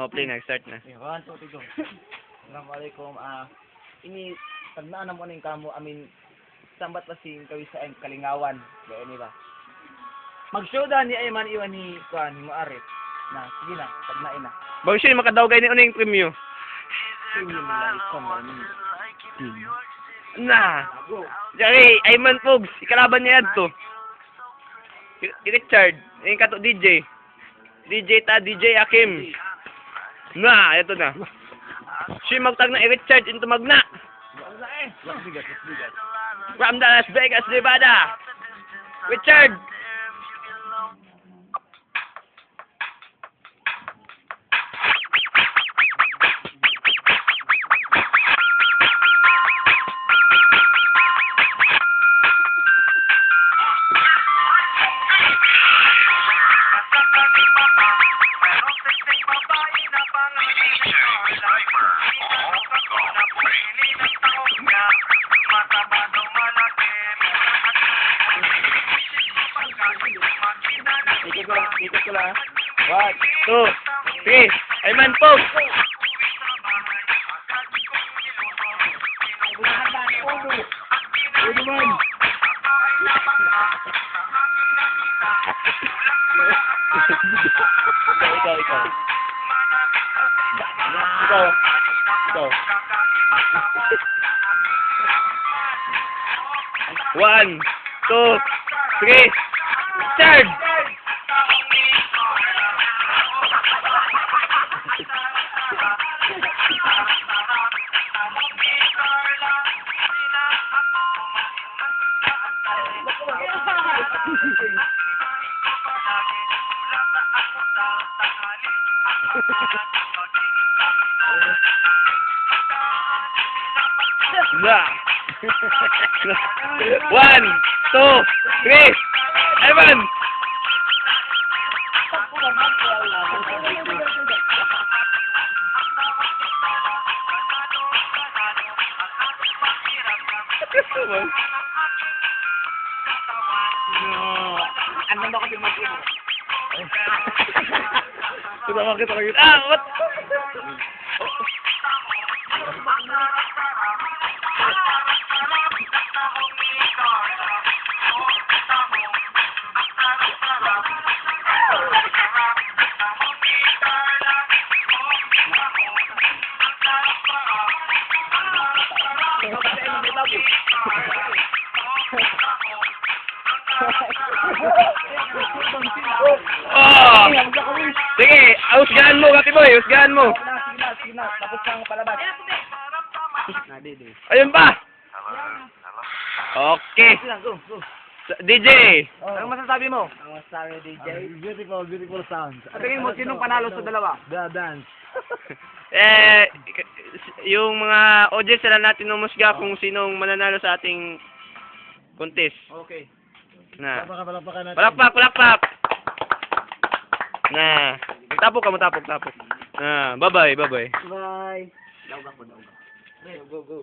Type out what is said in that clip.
Oh, play na. Start na. Okay, 1, 2, 3, go. Assalamualaikum. Ini tagnaan mo ning kamo amin sambat pasing kawi sa ang kalingawan. Gaya ni ba? Mag-showdown ni Ayman iwan ni kuan mo Aris. Na, sige na, tagnain na. Bago siya makadawgay ni uning premyo. Sige nila ikon ni. Na. Jari, Ayman Pogs. Ikalaban niya yan to. Richard. Yung kato DJ. DJ Akim. Na, ito na. Siya magtag na Richard into magna. Las Vegas. From the Las Vegas, Nevada. Richard. Ikot ko lang. 1, 2, 3. Ayman Pogs. Uno man. Ikaw. One, two, three. Richard. Na. 1, 2, 3. Ayman. Ano na kasi mag-ino? Sudah kita lagi. Ah, what? Oh! Sige, husgahan mo, Kati Boy, husgahan mo. Sige na. Tapos kang palabas. Ayun ba? Okay. Go. DJ. Anong masasabi mo? Ang masasabi DJ? Beautiful sounds. Tingin mo, sinong panalo sa dalawa? Dance. Yung mga audience sila natin umusga kung sinong mananalo sa ating contest. Okay. Na. Palakpakan natin. Palakpak. Na. Tapok. Na, bye-bye. Bye. Go.